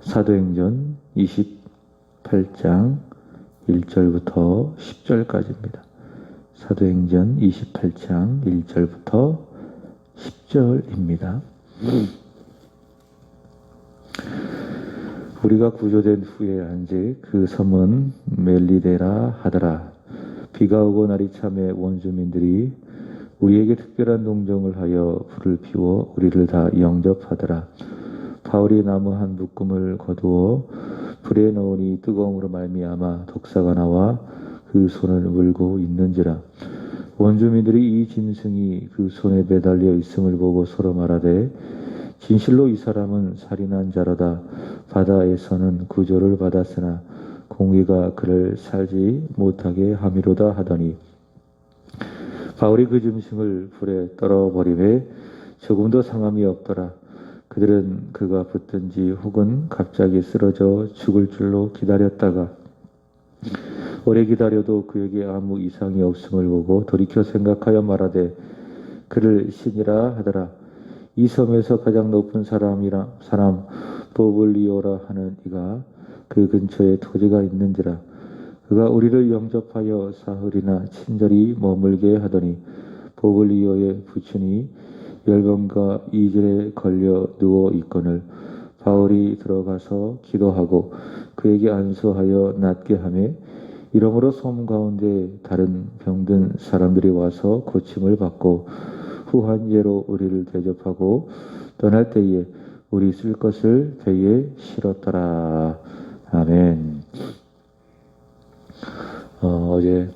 사도행전 28장 1절부터 10절까지입니다. 사도행전 28장 1절부터 10절입니다. 우리가 구조된 후에 한즉 그 섬은 멜리데라 하더라. 비가 오고 날이 참에 원주민들이 우리에게 특별한 농정을 하여 불을 피워 우리를 다 영접하더라. 바울이 나무 한 묶음을 거두어 불에 넣으니 뜨거움으로 말미암아 독사가 나와 그 손을 물고 있는지라. 원주민들이 이 짐승이 그 손에 매달려 있음을 보고 서로 말하되 진실로 이 사람은 살인한 자로다. 바다에서는 구조를 받았으나 공기가 그를 살지 못하게 함이로다 하더니 바울이 그 짐승을 불에 떨어버리매 조금도 상함이 없더라. 그들은 그가 붙든지 혹은 갑자기 쓰러져 죽을 줄로 기다렸다가 오래 기다려도 그에게 아무 이상이 없음을 보고 돌이켜 생각하여 말하되 그를 신이라 하더라. 이 섬에서 가장 높은 사람 보블리오라 하는 이가 그 근처에 토지가 있는지라. 그가 우리를 영접하여 사흘이나 친절히 머물게 하더니 보블리오의 부친이 열병과 이질에 걸려 누워 있거늘 바울이 들어가서 기도하고 그에게 안수하여 낫게 하매 이러므로 섬 가운데 다른 병든 사람들이 와서 고침을 받고 후한제로 우리를 대접하고 떠날 때에 우리 쓸 것을 배에 실었더라. 아멘. 어제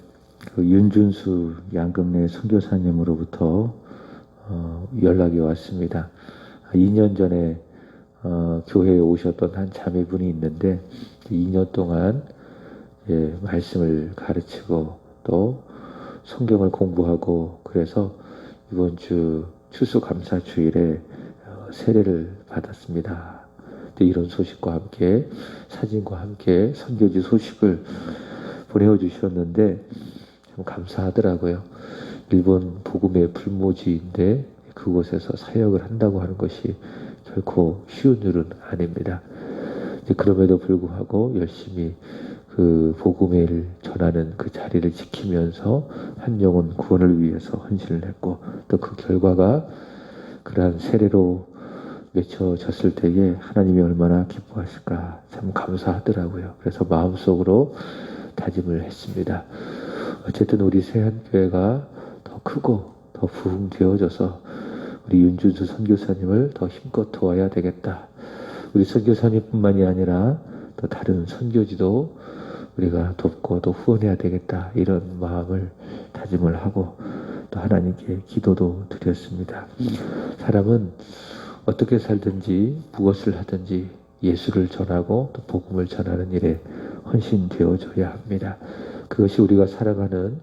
그 윤준수 양금래 선교사님으로부터 연락이 왔습니다. 2년 전에 교회에 오셨던 한 자매분이 있는데 2년 동안 말씀을 가르치고 또 성경을 공부하고 그래서 이번 주 추수감사주일에 세례를 받았습니다. 이런 소식과 함께 사진과 함께 선교지 소식을 보내주셨는데 참 감사하더라고요. 일본 복음의 불모지인데 그곳에서 사역을 한다고 하는 것이 결코 쉬운 일은 아닙니다. 그럼에도 불구하고 열심히 그 복음을 전하는 그 자리를 지키면서 한 영혼 구원을 위해서 헌신을 했고 또 그 결과가 그러한 세례로 맺혀졌을 때에 하나님이 얼마나 기뻐하실까 참 감사하더라고요. 그래서 마음속으로 다짐을 했습니다. 어쨌든 우리 세한교회가 더 크고 더 부흥되어져서 우리 윤준수 선교사님을 더 힘껏 도와야 되겠다. 우리 선교사님뿐만이 아니라 또 다른 선교지도 우리가 돕고 또 후원해야 되겠다. 이런 마음을 다짐을 하고 또 하나님께 기도도 드렸습니다. 사람은 어떻게 살든지 무엇을 하든지 예수를 전하고 또 복음을 전하는 일에 헌신되어져야 합니다. 그것이 우리가 살아가는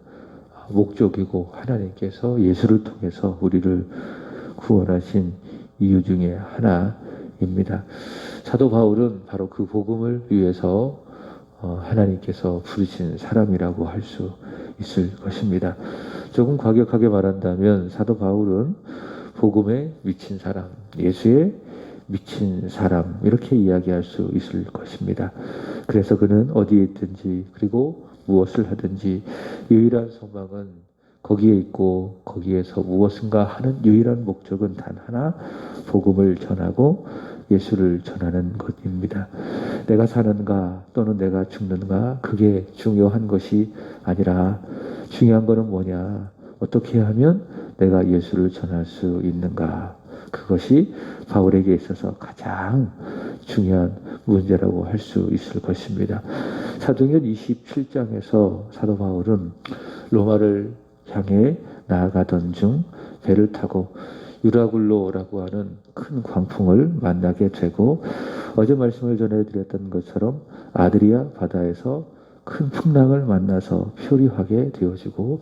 목적이고 하나님께서 예수를 통해서 우리를 구원하신 이유 중에 하나입니다. 사도 바울은 바로 그 복음을 위해서 하나님께서 부르신 사람이라고 할 수 있을 것입니다. 조금 과격하게 말한다면 사도 바울은 복음에 미친 사람, 예수에 미친 사람 이렇게 이야기할 수 있을 것입니다. 그래서 그는 어디에 있든지 그리고 무엇을 하든지 유일한 소망은 거기에 있고 거기에서 무엇인가 하는 유일한 목적은 단 하나, 복음을 전하고 예수를 전하는 것입니다. 내가 사는가 또는 내가 죽는가 그게 중요한 것이 아니라 중요한 것은 뭐냐, 어떻게 하면 내가 예수를 전할 수 있는가, 그것이 바울에게 있어서 가장 중요한 문제라고 할 수 있을 것입니다. 사도행전 27장에서 사도 바울은 로마를 향해 나아가던 중 배를 타고 유라굴로라고 하는 큰 광풍을 만나게 되고 어제 말씀을 전해드렸던 것처럼 아드리아 바다에서 큰 풍랑을 만나서 표류하게 되어지고,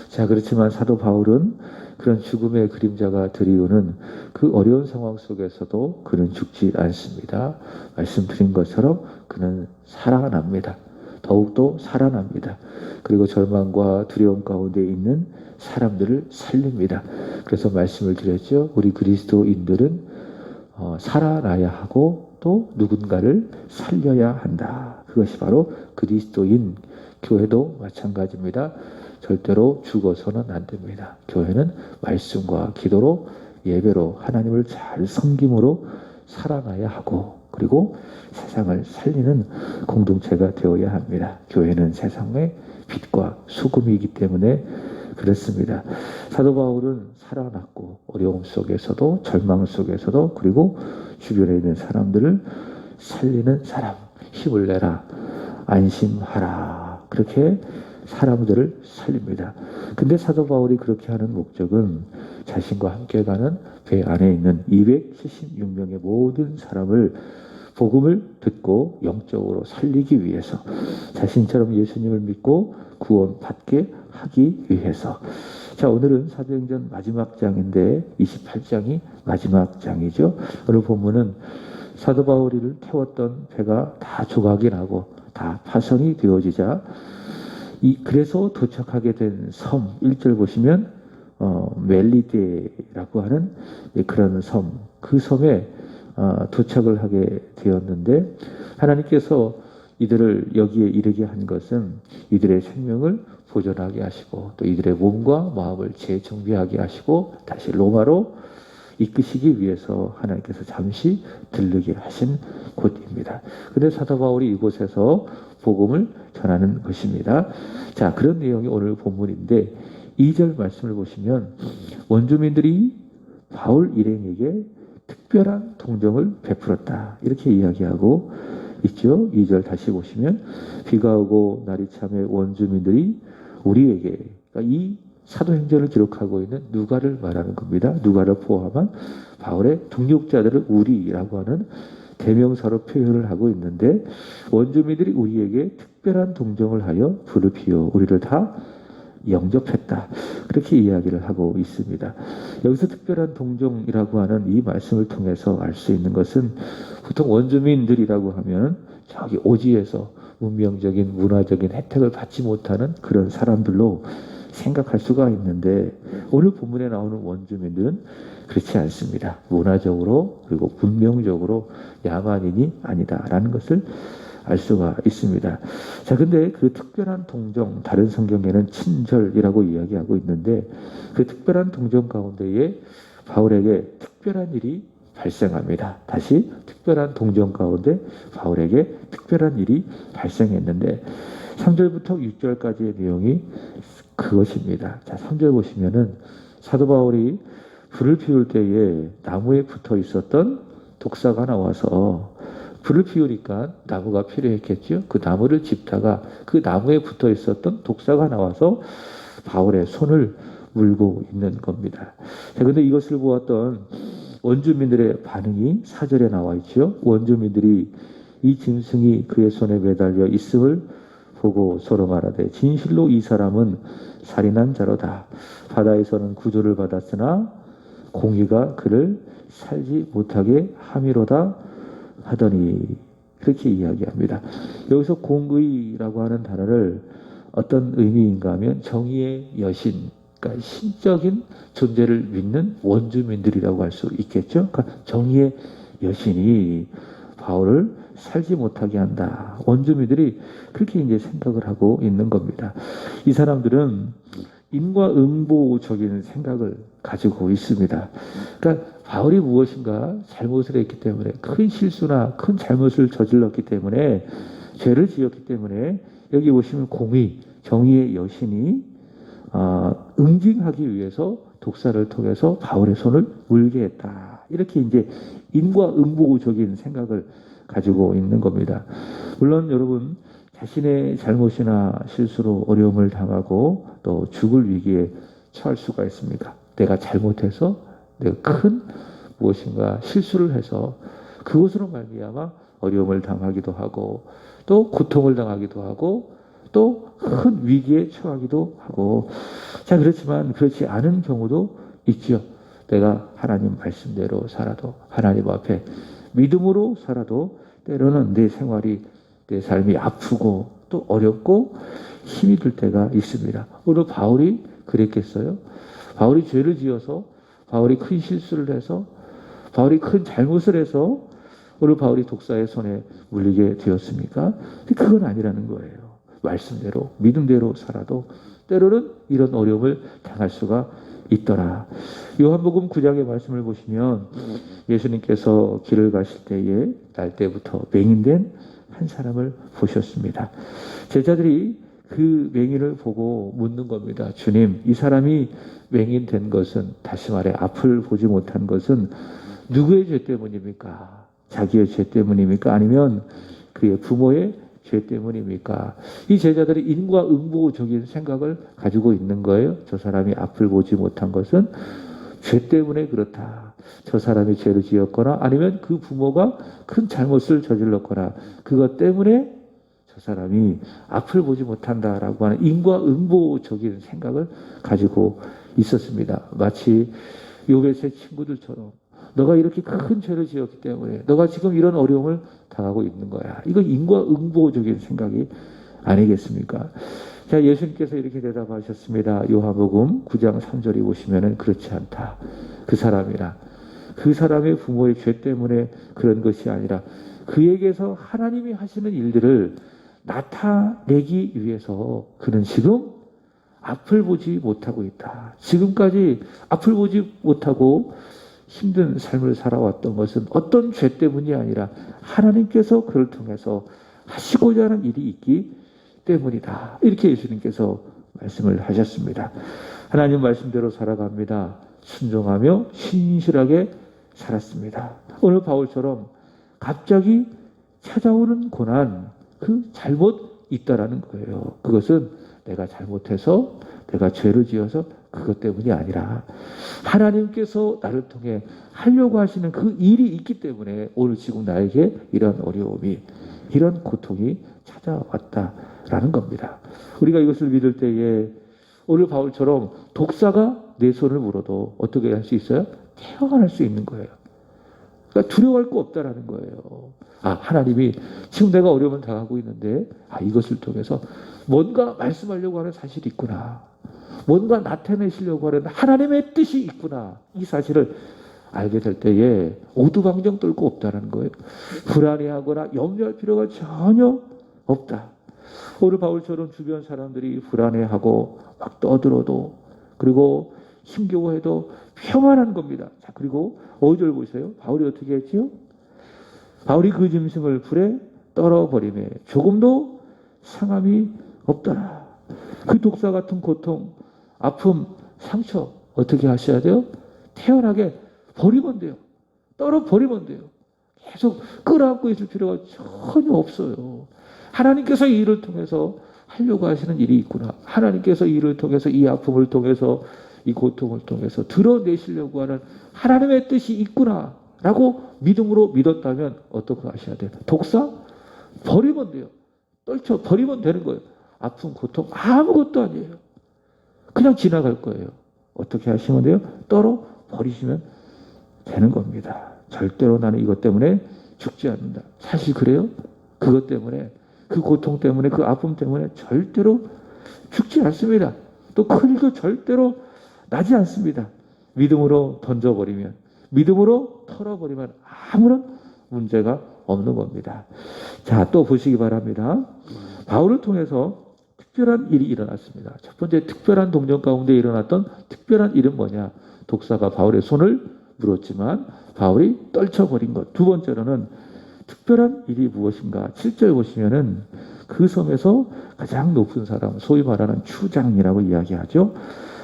자 그렇지만 사도 바울은 그런 죽음의 그림자가 드리우는 그 어려운 상황 속에서도 그는 죽지 않습니다. 말씀드린 것처럼 그는 살아납니다. 더욱더 살아납니다. 그리고 절망과 두려움 가운데 있는 사람들을 살립니다. 그래서 말씀을 드렸죠. 우리 그리스도인들은 살아나야 하고 또 또 누군가를 살려야 한다. 그것이 바로 그리스도인 교회도 마찬가지입니다. 절대로 죽어서는 안 됩니다. 교회는 말씀과 기도로 예배로 하나님을 잘 섬김으로 살아가야 하고 그리고 세상을 살리는 공동체가 되어야 합니다. 교회는 세상의 빛과 소금이기 때문에 그렇습니다. 사도 바울은 살아났고 어려움 속에서도 절망 속에서도 그리고 주변에 있는 사람들을 살리는 사람, 힘을 내라, 안심하라 그렇게 사람들을 살립니다. 근데 사도 바울이 그렇게 하는 목적은 자신과 함께 가는 배 안에 있는 276명의 모든 사람을 복음을 듣고 영적으로 살리기 위해서 자신처럼 예수님을 믿고 구원받게 하기 위해서. 자, 오늘은 사도행전 마지막 장인데 28장이 마지막 장이죠. 오늘 본문은 사도 바울이를 태웠던 배가 다 조각이 나고 다 파손이 되어지자 그래서 도착하게 된 섬 1절 보시면 멜리데라고 하는 그런 섬, 그 섬에 도착을 하게 되었는데 하나님께서 이들을 여기에 이르게 한 것은 이들의 생명을 보존하게 하시고 또 이들의 몸과 마음을 재정비하게 하시고 다시 로마로 이끄시기 위해서 하나님께서 잠시 들르게 하신 곳입니다. 근데 사도 바울이 이곳에서 복음을 전하는 것입니다. 자, 그런 내용이 오늘 본문인데 2절 말씀을 보시면 원주민들이 바울 일행에게 특별한 동정을 베풀었다. 이렇게 이야기하고 있죠. 2절 다시 보시면 비가 오고 날이 참에 원주민들이 우리에게 그러니까 이 사도행전을 기록하고 있는 누가를 말하는 겁니다. 누가를 포함한 바울의 동역자들을 우리라고 하는 대명사로 표현을 하고 있는데 원주민들이 우리에게 특별한 동정을 하여 불을 피워 우리를 다 영접했다. 그렇게 이야기를 하고 있습니다. 여기서 특별한 동정이라고 하는 이 말씀을 통해서 알 수 있는 것은 보통 원주민들이라고 하면 저기 오지에서 문명적인 문화적인 혜택을 받지 못하는 그런 사람들로 생각할 수가 있는데 오늘 본문에 나오는 원주민들은 그렇지 않습니다. 문화적으로 그리고 문명적으로 야만인이 아니다라는 것을 알 수가 있습니다. 자, 근데 그 특별한 동정, 다른 성경에는 친절이라고 이야기하고 있는데 그 특별한 동정 가운데에 바울에게 특별한 일이 발생합니다. 다시 특별한 동정 가운데 바울에게 특별한 일이 발생했는데 3절부터 6절까지의 내용이 그것입니다. 자, 3절 보시면은 사도 바울이 불을 피울 때에 나무에 붙어 있었던 독사가 나와서 불을 피우니까 나무가 필요했겠죠. 그 나무를 짚다가 그 나무에 붙어 있었던 독사가 나와서 바울의 손을 물고 있는 겁니다. 자, 근데 이것을 보았던 원주민들의 반응이 4절에 나와 있죠. 원주민들이 이 짐승이 그의 손에 매달려 있음을 보고 서로 말하되 진실로 이 사람은 살인한 자로다. 바다에서는 구조를 받았으나 공의가 그를 살지 못하게 함이로다 하더니 그렇게 이야기합니다. 여기서 공의라고 하는 단어를 어떤 의미인가 하면 정의의 여신, 그러니까 신적인 존재를 믿는 원주민들이라고 할 수 있겠죠. 그러니까 정의의 여신이 바울을 살지 못하게 한다. 원주민들이 그렇게 이제 생각을 하고 있는 겁니다. 이 사람들은 인과응보적인 생각을 가지고 있습니다. 그러니까 바울이 무엇인가 잘못을 했기 때문에 큰 실수나 큰 잘못을 저질렀기 때문에 죄를 지었기 때문에 여기 보시면 공의, 정의의 여신이 응징하기 위해서 독사를 통해서 바울의 손을 물게 했다. 이렇게 이제 인과응보적인 생각을 가지고 있는 겁니다. 물론 여러분 자신의 잘못이나 실수로 어려움을 당하고 또 죽을 위기에 처할 수가 있습니다. 내가 잘못해서 내가 큰 무엇인가 실수를 해서 그것으로 말미암아 어려움을 당하기도 하고 또 고통을 당하기도 하고 또 큰 위기에 처하기도 하고 자 그렇지만 그렇지 않은 경우도 있죠. 내가 하나님 말씀대로 살아도 하나님 앞에 믿음으로 살아도 때로는 내 생활이 내 삶이 아프고 또 어렵고 힘이 들 때가 있습니다. 오늘 바울이 그랬겠어요? 바울이 죄를 지어서 바울이 큰 실수를 해서 바울이 큰 잘못을 해서 오늘 바울이 독사의 손에 물리게 되었습니까? 그건 아니라는 거예요. 말씀대로 믿음대로 살아도 때로는 이런 어려움을 당할 수가 있더라. 요한복음 9장의 말씀을 보시면 예수님께서 길을 가실 때에 날 때부터 맹인된 한 사람을 보셨습니다. 제자들이 그 맹인을 보고 묻는 겁니다. 주님, 이 사람이 맹인된 것은, 다시 말해 앞을 보지 못한 것은 누구의 죄 때문입니까? 자기의 죄 때문입니까? 아니면 그의 부모의 죄 때문입니까? 이 제자들이 인과응보적인 생각을 가지고 있는 거예요. 저 사람이 앞을 보지 못한 것은 죄 때문에 그렇다. 저 사람이 죄를 지었거나 아니면 그 부모가 큰 잘못을 저질렀거나 그것 때문에 저 사람이 앞을 보지 못한다라고 하는 인과응보적인 생각을 가지고 있었습니다. 마치 욥의 세 친구들처럼 너가 이렇게 큰 죄를 지었기 때문에 너가 지금 이런 어려움을 당하고 있는 거야. 이거 인과응보적인 생각이 아니겠습니까? 자, 예수님께서 이렇게 대답하셨습니다. 요한복음 9장 3절에 보시면은 그렇지 않다. 그 사람이라. 그 사람의 부모의 죄 때문에 그런 것이 아니라 그에게서 하나님이 하시는 일들을 나타내기 위해서 그는 지금 앞을 보지 못하고 있다. 지금까지 앞을 보지 못하고 힘든 삶을 살아왔던 것은 어떤 죄 때문이 아니라 하나님께서 그를 통해서 하시고자 하는 일이 있기 때문이다. 이렇게 예수님께서 말씀을 하셨습니다. 하나님 말씀대로 살아갑니다. 순종하며 신실하게 살았습니다. 오늘 바울처럼 갑자기 찾아오는 고난, 그 잘못 있다라는 거예요. 그것은 내가 잘못해서 내가 죄를 지어서 그것 때문이 아니라 하나님께서 나를 통해 하려고 하시는 그 일이 있기 때문에 오늘 지금 나에게 이런 어려움이, 이런 고통이 찾아왔다라는 겁니다. 우리가 이것을 믿을 때에 오늘 바울처럼 독사가 내 손을 물어도 어떻게 할 수 있어요? 태어날 수 있는 거예요. 그러니까 두려워할 거 없다라는 거예요. 하나님이 지금 내가 어려움을 당하고 있는데 이것을 통해서 뭔가 말씀하려고 하는 사실이 있구나. 뭔가 나타내시려고 하는 하나님의 뜻이 있구나. 이 사실을 알게 될 때에 오두방정 떨고 없다는 거예요. 불안해하거나 염려할 필요가 전혀 없다. 오늘 바울처럼 주변 사람들이 불안해하고 막 떠들어도 그리고 힘겨워해도 평안한 겁니다. 자, 그리고 5절 보세요. 바울이 어떻게 했지요? 바울이 그 짐승을 불에 떨어버리매 조금도 상함이 없더라. 그 독사 같은 고통, 아픔, 상처 어떻게 하셔야 돼요? 태연하게 버리면 돼요. 떨어버리면 돼요. 계속 끌어안고 있을 필요가 전혀 없어요. 하나님께서 이 일을 통해서 하려고 하시는 일이 있구나. 하나님께서 이 일을 통해서 이 아픔을 통해서 이 고통을 통해서 드러내시려고 하는 하나님의 뜻이 있구나 라고 믿음으로 믿었다면 어떻게 하셔야 돼요? 독사? 버리면 돼요. 떨쳐 버리면 되는 거예요. 아픔, 고통 아무것도 아니에요. 그냥 지나갈 거예요. 어떻게 하시면 돼요? 떨어 버리시면 되는 겁니다. 절대로 나는 이것 때문에 죽지 않는다. 사실 그래요? 그것 때문에, 그 고통 때문에, 그 아픔 때문에 절대로 죽지 않습니다. 또 큰일도 절대로 나지 않습니다. 믿음으로 던져버리면, 믿음으로 털어버리면 아무런 문제가 없는 겁니다. 자, 또 보시기 바랍니다. 바울을 통해서 특별한 일이 일어났습니다. 첫 번째 특별한 동정 가운데 일어났던 특별한 일은 뭐냐? 독사가 바울의 손을 물었지만 바울이 떨쳐버린 것. 두 번째로는 특별한 일이 무엇인가? 7절 보시면은 그 섬에서 가장 높은 사람, 소위 말하는 추장이라고 이야기하죠.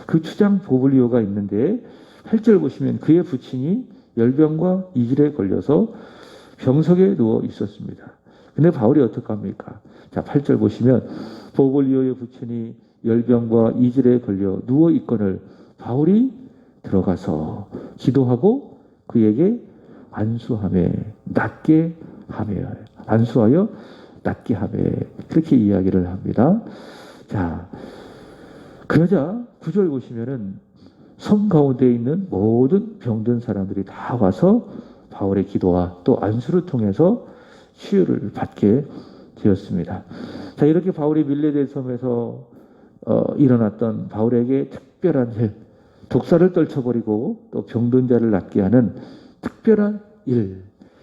그 추장 보블리오가 있는데 8절 보시면 그의 부친이 열병과 이질에 걸려서 병석에 누워 있었습니다. 근데 바울이 어떻게 합니까? 자, 8절 보시면 보블리오의 부친이 열병과 이질에 걸려 누워 있거늘 바울이 들어가서 기도하고 그에게 안수하며 낫게 하며, 안수하여 낫게 하며, 그렇게 이야기를 합니다. 자, 그러자 9절 보시면은 섬 가운데 있는 모든 병든 사람들이 다 와서 바울의 기도와 또 안수를 통해서 치유를 받게 되었습니다. 자, 이렇게 바울이 밀레데 섬에서 일어났던 바울에게 특별한 일, 독사를 떨쳐버리고 또 병든 자를 낫게 하는 특별한 일,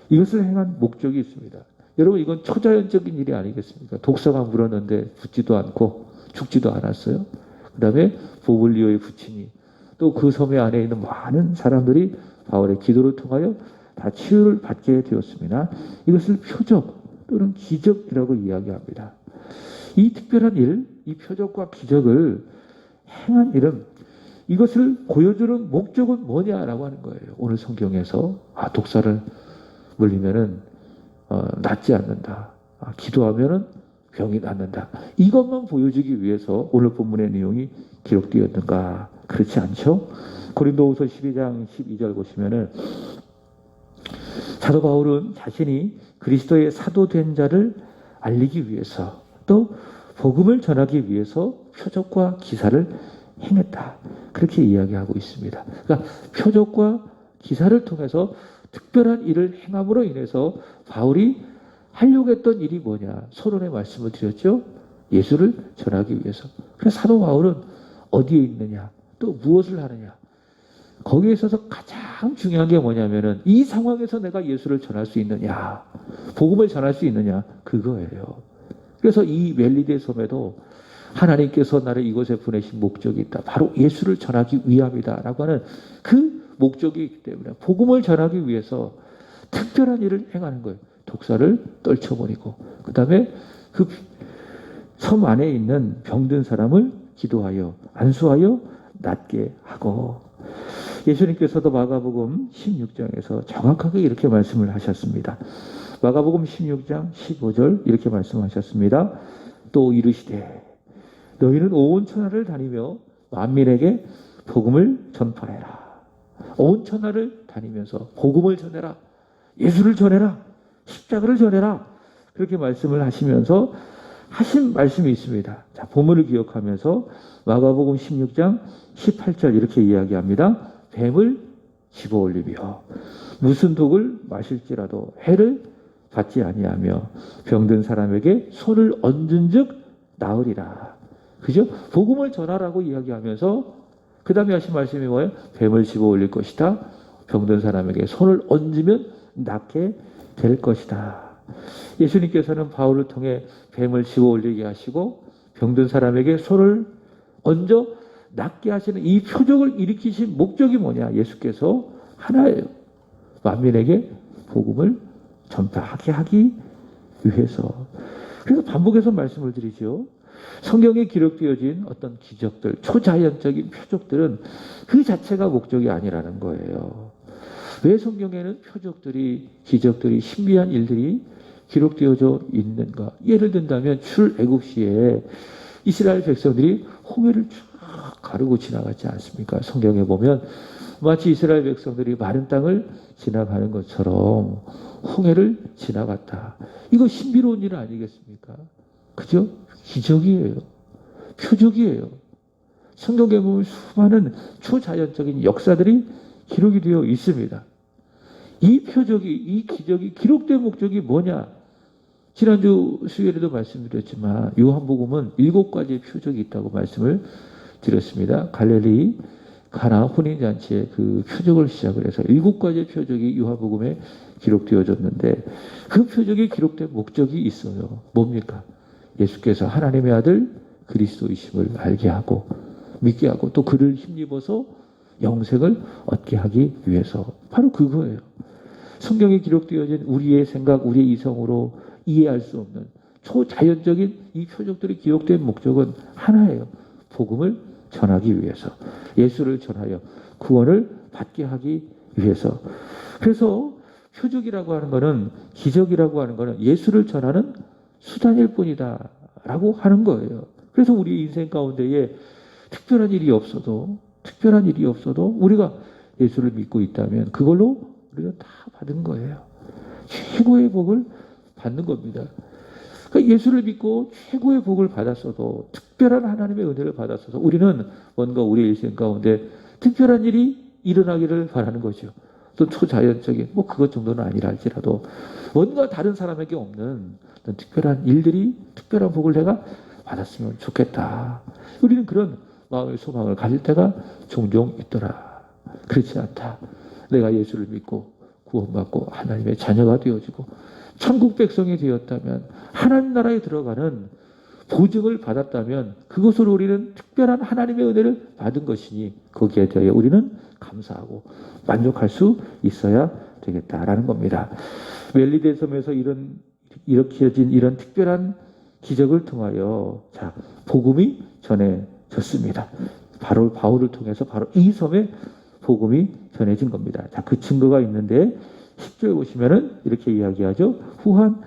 이것을 행한 목적이 있습니다. 여러분 이건 초자연적인 일이 아니겠습니까? 독사가 물었는데 붙지도 않고 죽지도 않았어요. 그 다음에 보블리오의 부친이 또 그 섬에 안에 있는 많은 사람들이 바울의 기도를 통하여 다 치유를 받게 되었습니다. 이것을 표적 또는 기적이라고 이야기합니다. 이 특별한 일, 이 표적과 기적을 행한 일은 이것을 보여주는 목적은 뭐냐라고 하는 거예요. 오늘 성경에서 독사를 물리면은 낫지 않는다. 기도하면은 병이 낫는다. 이것만 보여주기 위해서 오늘 본문의 내용이 기록되었는가? 그렇지 않죠? 고린도후서 12장 12절 보시면은 사도 바울은 자신이 그리스도의 사도된 자를 알리기 위해서 또 복음을 전하기 위해서 표적과 기사를 행했다. 그렇게 이야기하고 있습니다. 그러니까 표적과 기사를 통해서 특별한 일을 행함으로 인해서 바울이 하려고 했던 일이 뭐냐? 서론에 말씀을 드렸죠. 예수를 전하기 위해서. 그래서 사도 바울은 어디에 있느냐? 또 무엇을 하느냐? 거기에 있어서 가장 중요한 게 뭐냐면은 이 상황에서 내가 예수를 전할 수 있느냐? 복음을 전할 수 있느냐? 그거예요. 그래서 이 멜리데 섬에도 하나님께서 나를 이곳에 보내신 목적이 있다. 바로 예수를 전하기 위함이다. 라고 하는 그 목적이 있기 때문에 복음을 전하기 위해서 특별한 일을 행하는 거예요. 독사를 떨쳐버리고 그 다음에 그 섬 안에 있는 병든 사람을 기도하여 안수하여 낫게 하고 예수님께서도 마가복음 16장에서 정확하게 이렇게 말씀을 하셨습니다. 마가복음 16장 15절 이렇게 말씀하셨습니다. 또 이르시되 너희는 온 천하를 다니며 만민에게 복음을 전파해라. 온 천하를 다니면서 복음을 전해라. 예수를 전해라. 십자가를 전해라. 그렇게 말씀을 하시면서 하신 말씀이 있습니다. 자, 본문을 기억하면서 마가복음 16장 18절 이렇게 이야기합니다. 뱀을 집어올리며 무슨 독을 마실지라도 해를 받지 아니하며 병든 사람에게 손을 얹은 즉 나으리라. 그죠? 복음을 전하라고 이야기하면서 그 다음에 하신 말씀이 뭐예요? 뱀을 집어올릴 것이다. 병든 사람에게 손을 얹으면 낫게 될 것이다. 예수님께서는 바울을 통해 뱀을 집어올리게 하시고 병든 사람에게 손을 얹어 낫게 하시는 이 표적을 일으키신 목적이 뭐냐? 예수께서 하나예요. 만민에게 복음을 전파하게 하기 위해서. 그래서 반복해서 말씀을 드리죠. 성경에 기록되어진 어떤 기적들, 초자연적인 표적들은 그 자체가 목적이 아니라는 거예요. 왜 성경에는 표적들이, 기적들이, 신비한 일들이 기록되어져 있는가? 예를 든다면 출애굽시에 이스라엘 백성들이 홍해를 쫙 가르고 지나갔지 않습니까? 성경에 보면 마치 이스라엘 백성들이 마른 땅을 지나가는 것처럼 홍해를 지나갔다. 이거 신비로운 일 아니겠습니까? 그죠? 기적이에요. 표적이에요. 성경에 보면 수많은 초자연적인 역사들이 기록이 되어 있습니다. 이 표적이, 이 기적이 기록된 목적이 뭐냐? 지난주 수요일에도 말씀드렸지만 요한복음은 7가지의 표적이 있다고 말씀을 드렸습니다. 갈릴리 가나 혼인잔치의 그 표적을 시작을 해서 7가지의 표적이 요한복음에 기록되어졌는데 그 표적이 기록된 목적이 있어요. 뭡니까? 예수께서 하나님의 아들 그리스도이심을 알게 하고 믿게 하고 또 그를 힘입어서 영생을 얻게 하기 위해서. 바로 그거예요. 성경에 기록되어진 우리의 생각, 우리의 이성으로 이해할 수 없는 초자연적인 이 표적들이 기록된 목적은 하나예요. 복음을 전하기 위해서. 예수를 전하여 구원을 받게 하기 위해서. 그래서 표적이라고 하는 것은, 기적이라고 하는 것은 예수를 전하는 수단일 뿐이다 라고 하는 거예요. 그래서 우리 인생 가운데에 특별한 일이 없어도 우리가 예수를 믿고 있다면 그걸로 우리가 다 받은 거예요. 최고의 복을 받는 겁니다. 그러니까 예수를 믿고 최고의 복을 받았어도, 특별한 하나님의 은혜를 받았어도 우리는 뭔가 우리 일생 가운데 특별한 일이 일어나기를 바라는 거죠. 또 초자연적인 그것 정도는 아니라 할지라도 뭔가 다른 사람에게 없는 어떤 특별한 일들이, 특별한 복을 내가 받았으면 좋겠다. 우리는 그런 마음의 소망을 가질 때가 종종 있더라. 그렇지 않다. 내가 예수를 믿고 구원받고 하나님의 자녀가 되어지고 천국 백성이 되었다면 하나님 나라에 들어가는 보증을 받았다면 그것으로 우리는 특별한 하나님의 은혜를 받은 것이니 거기에 대하여 우리는 감사하고 만족할 수 있어야 되겠다라는 겁니다. 멜리데 섬에서 일으켜진 이런 특별한 기적을 통하여 복음이 전해졌습니다. 바로 바울을 통해서 바로 이 섬에 복음이 전해진 겁니다. 그 증거가 있는데 10절 보시면은 이렇게 이야기하죠. 후한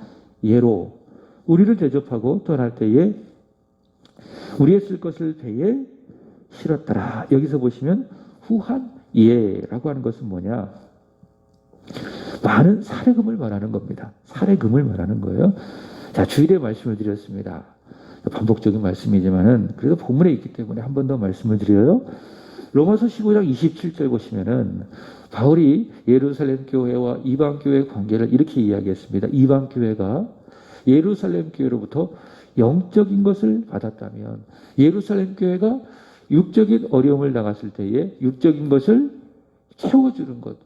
예로 우리를 대접하고 떠날 때에 우리의 쓸 것을 배에 실었더라. 여기서 보시면 후한 예라고 하는 것은 뭐냐? 많은 사례금을 말하는 겁니다. 사례금을 말하는 거예요. 주일에 말씀을 드렸습니다. 반복적인 말씀이지만은 그래도 본문에 있기 때문에 한 번 더 말씀을 드려요. 로마서 15장 27절 보시면은 바울이 예루살렘 교회와 이방 교회의 관계를 이렇게 이야기했습니다. 이방 교회가 예루살렘 교회로부터 영적인 것을 받았다면 예루살렘 교회가 육적인 어려움을 당했을 때에 육적인 것을 채워주는 것,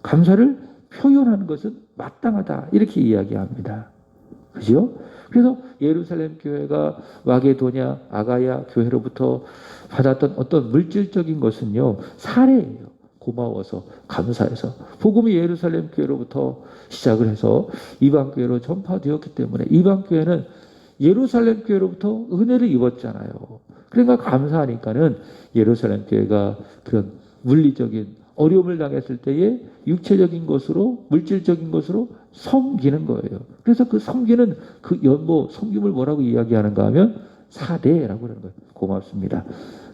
감사를 표현하는 것은 마땅하다 이렇게 이야기합니다. 그죠? 그래서 예루살렘 교회가 마게도냐, 아가야 교회로부터 받았던 어떤 물질적인 것은요, 사례예요. 고마워서, 감사해서. 복음이 예루살렘 교회로부터 시작을 해서 이방 교회로 전파되었기 때문에 이방 교회는 예루살렘 교회로부터 은혜를 입었잖아요. 그러니까 감사하니까는 예루살렘 교회가 그런 물리적인 어려움을 당했을 때에 육체적인 것으로, 물질적인 것으로 섬기는 거예요. 그래서 그 섬기는 그 연보, 섬김을 뭐라고 이야기하는가 하면 사대라고 하는 거예요. 고맙습니다.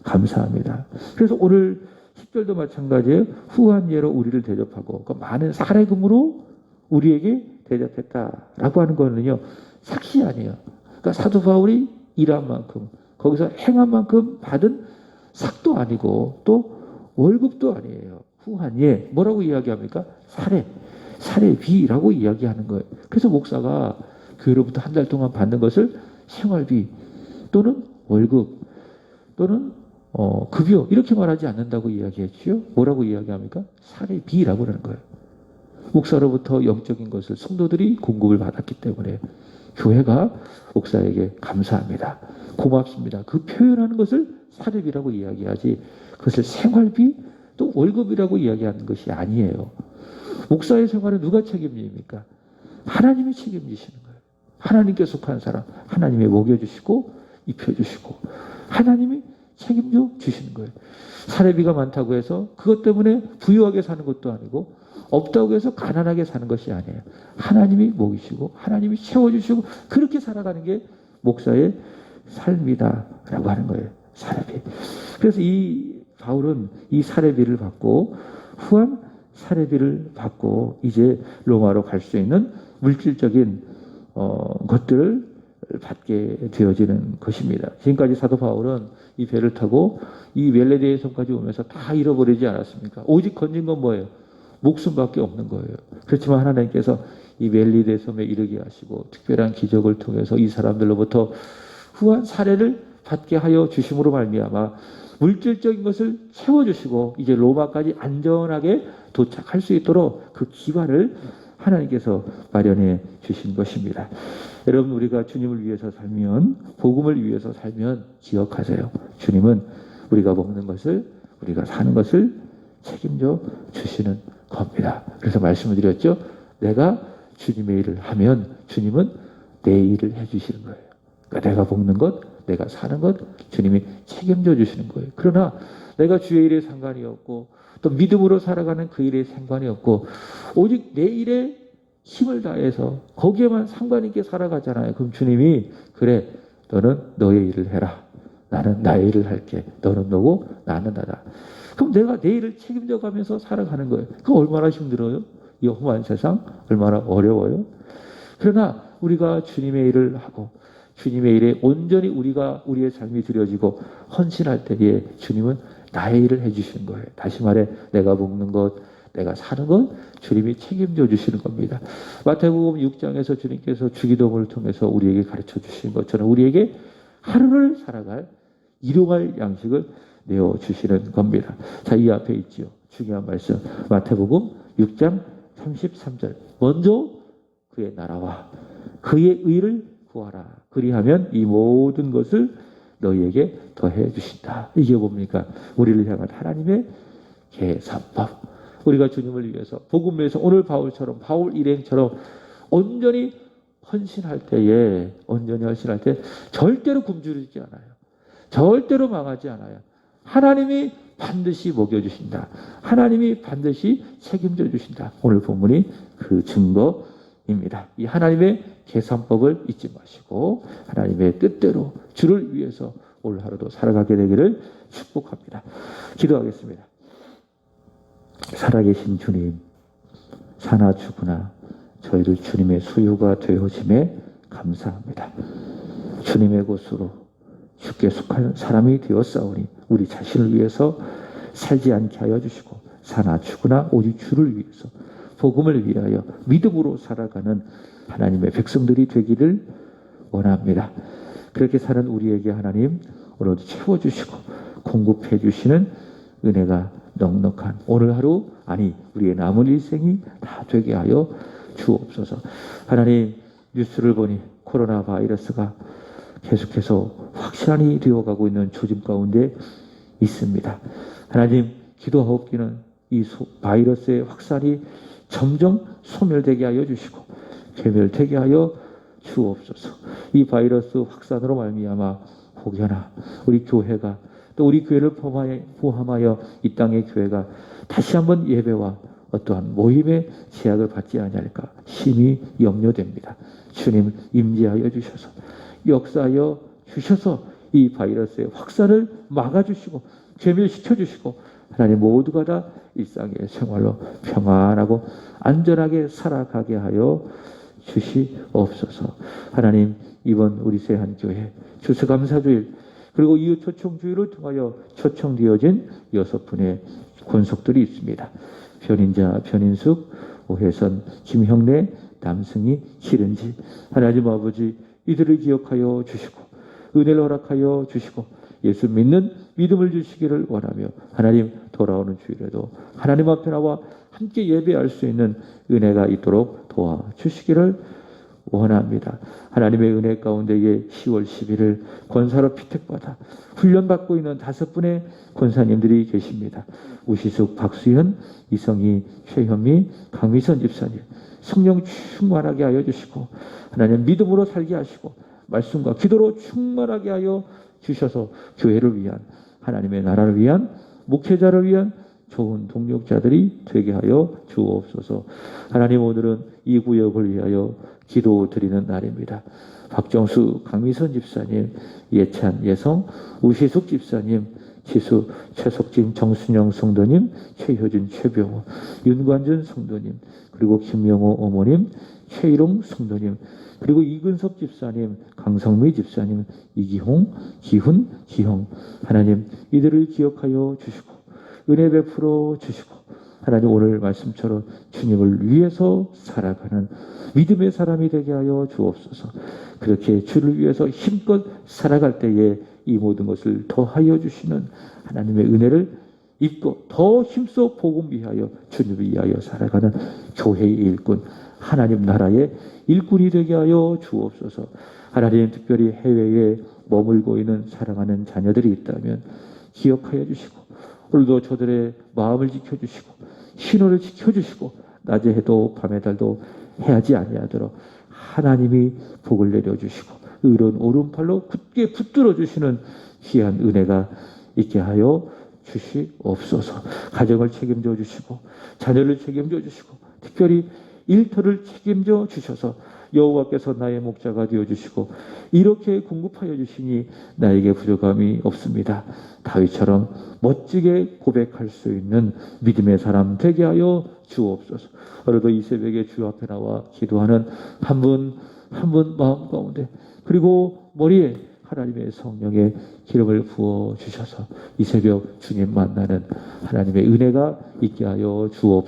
감사합니다. 그래서 오늘 10절도 마찬가지예요. 후한 예로 우리를 대접하고 그 많은 사례금으로 우리에게 대접했다라고 하는 거는요. 삭시 아니에요. 그러니까 사도 바울이 일한 만큼 거기서 행한 만큼 받은 삭도 아니고 또 월급도 아니에요. 후한 예 뭐라고 이야기합니까? 사례비라고 이야기하는 거예요. 그래서 목사가 교회로부터 한 달 동안 받는 것을 생활비 또는 월급 또는 급여 이렇게 말하지 않는다고 이야기했지요. 뭐라고 이야기합니까? 사례비라고 하는 거예요. 목사로부터 영적인 것을 성도들이 공급을 받았기 때문에 교회가 목사에게 감사합니다. 고맙습니다. 그 표현하는 것을 사례비라고 이야기하지 그것을 생활비 또 월급이라고 이야기하는 것이 아니에요. 목사의 생활은 누가 책임집니까? 하나님이 책임지시는 거예요. 하나님께 속한 사람 하나님이 먹여주시고 입혀주시고 하나님이 책임져 주시는 거예요. 사례비가 많다고 해서 그것 때문에 부유하게 사는 것도 아니고 없다고 해서 가난하게 사는 것이 아니에요. 하나님이 먹이시고 하나님이 채워주시고 그렇게 살아가는 게 목사의 삶이다라고 하는 거예요. 사례비. 그래서 이 바울은 이 사례비를 받고 후한 사례비를 받고 이제 로마로 갈 수 있는 물질적인 것들을 받게 되어지는 것입니다. 지금까지 사도 바울은 이 배를 타고 이 멜레데의 섬까지 오면서 다 잃어버리지 않았습니까? 오직 건진 건 뭐예요? 목숨밖에 없는 거예요. 그렇지만 하나님께서 이 멜리데 섬에 이르게 하시고 특별한 기적을 통해서 이 사람들로부터 후한 사례를 받게 하여 주심으로 말미암아 물질적인 것을 채워주시고 이제 로마까지 안전하게 도착할 수 있도록 그 기반을 하나님께서 마련해 주신 것입니다. 여러분 우리가 주님을 위해서 살면 복음을 위해서 살면 기억하세요. 주님은 우리가 먹는 것을 우리가 사는 것을 책임져 주시는 겁니다. 그래서 말씀을 드렸죠. 내가 주님의 일을 하면 주님은 내 일을 해주시는 거예요. 그러니까 내가 먹는 것, 내가 사는 것 주님이 책임져 주시는 거예요. 그러나 내가 주의 일에 상관이 없고 또 믿음으로 살아가는 그 일에 상관이 없고 오직 내 일에 힘을 다해서 거기에만 상관 있게 살아가잖아요. 그럼 주님이 그래 너는 너의 일을 해라. 나는 나의 일을 할게. 너는 너고 나는 나다. 그럼 내가 내 일을 책임져 가면서 살아가는 거예요. 그거 얼마나 힘들어요? 이 험한 세상 얼마나 어려워요? 그러나 우리가 주님의 일을 하고 주님의 일에 온전히 우리의 삶이 드려지고 헌신할 때에 주님은 나의 일을 해주시는 거예요. 다시 말해 내가 먹는 것, 내가 사는 것 주님이 책임져 주시는 겁니다. 마태복음 6장에서 주님께서 주기도문을 통해서 우리에게 가르쳐 주신 것처럼 우리에게 하루를 살아갈 일용할 양식을 내어주시는 겁니다. 자, 이 앞에 있지요. 중요한 말씀. 마태복음 6장 33절 먼저 그의 나라와 그의 의를 구하라. 그리하면 이 모든 것을 너희에게 더해 주신다. 이게 뭡니까? 우리를 향한 하나님의 계산법. 우리가 주님을 위해서 복음을 위해서 오늘 바울처럼 바울 일행처럼 온전히 헌신할 때에 절대로 굶주리지 않아요. 절대로 망하지 않아요. 하나님이 반드시 먹여주신다. 하나님이 반드시 책임져 주신다. 오늘 본문이 그 증거입니다. 이 하나님의 계산법을 잊지 마시고 하나님의 뜻대로 주를 위해서 오늘 하루도 살아가게 되기를 축복합니다. 기도하겠습니다. 살아계신 주님, 사나 죽으나 저희를 주님의 소유가 되어짐에 감사합니다. 주님의 것으로 주께 속한 사람이 되었사오니 우리 자신을 위해서 살지 않게 하여 주시고 사나 죽으나 오직 주를 위해서 복음을 위하여 믿음으로 살아가는 하나님의 백성들이 되기를 원합니다. 그렇게 사는 우리에게 하나님 오늘도 채워주시고 공급해 주시는 은혜가 넉넉한 오늘 하루 아니 우리의 남은 일생이 다 되게 하여 주옵소서. 하나님 뉴스를 보니 코로나 바이러스가 계속해서 확산이 되어가고 있는 조짐 가운데 있습니다. 하나님 기도하옵기는 이 바이러스의 확산이 점점 소멸되게 하여 주시고 괴멸되게 하여 주옵소서. 이 바이러스 확산으로 말미암아 혹여나 우리 교회가 또 우리 교회를 포함하여 이 땅의 교회가 다시 한번 예배와 어떠한 모임의 제약을 받지 않을까 심히 염려됩니다. 주님 임재하여 주셔서 역사하여 주셔서 이 바이러스의 확산을 막아주시고 괴멸시켜 주시고 하나님 모두가 다 일상의 생활로 평안하고 안전하게 살아가게 하여 주시옵소서. 하나님 이번 우리 세한교회 추수감사주일 그리고 이후 초청주일을 통하여 초청되어진 6분의 권속들이 있습니다. 변인자, 변인숙, 오혜선, 김형래, 남승희, 기른지 하나님 아버지 이들을 기억하여 주시고 은혜를 허락하여 주시고 예수 믿는 믿음을 주시기를 원하며 하나님 돌아오는 주일에도 하나님 앞에 나와 함께 예배할 수 있는 은혜가 있도록 도와주시기를 원합니다. 하나님의 은혜 가운데에 10월 11일 권사로 피택받아 훈련받고 있는 5분의 권사님들이 계십니다. 우시숙, 박수현, 이성희, 최현미, 강미선 집사님 성령 충만하게 하여 주시고 하나님 믿음으로 살게 하시고 말씀과 기도로 충만하게 하여 주셔서 교회를 위한 하나님의 나라를 위한 목회자를 위한 좋은 동력자들이 되게 하여 주옵소서. 하나님 오늘은 이 구역을 위하여 기도드리는 날입니다. 박정수, 강미선 집사님, 예찬, 예성, 우시숙 집사님, 지수, 최석진, 정순영 성도님, 최효진, 최병호, 윤관준 성도님, 그리고 김명호 어머님, 최일홍 성도님, 그리고 이근섭 집사님, 강성미 집사님, 이기홍, 기훈, 기형 하나님 이들을 기억하여 주시고 은혜 베풀어 주시고 하나님 오늘 말씀처럼 주님을 위해서 살아가는 믿음의 사람이 되게 하여 주옵소서. 그렇게 주를 위해서 힘껏 살아갈 때에 이 모든 것을 더하여 주시는 하나님의 은혜를 입고 더 힘써 복음 위하여 주님을 위하여 살아가는 교회의 일꾼 하나님 나라의 일꾼이 되게 하여 주옵소서. 하나님 특별히 해외에 머물고 있는 사랑하는 자녀들이 있다면 기억하여 주시고 오늘도 저들의 마음을 지켜주시고 신호를 지켜주시고 낮에 해도 밤에 달도 해하지 아니하도록 하나님이 복을 내려주시고 의로운 오른팔로 굳게 붙들어 주시는 귀한 은혜가 있게 하여 주시옵소서. 가정을 책임져 주시고 자녀를 책임져 주시고 특별히 일터를 책임져 주셔서 여호와께서 나의 목자가 되어주시고 이렇게 공급하여 주시니 나에게 부족함이 없습니다. 다윗처럼 멋지게 고백할 수 있는 믿음의 사람 되게 하여 주옵소서. 오늘도 이 새벽에 주 앞에 나와 기도하는 한 분 한 분 마음 가운데 그리고 머리에 하나님의 성령의 기름을 부어 주셔서 이 새벽 주님 만나는 하나님의 은혜가 있게 하여 주옵소서.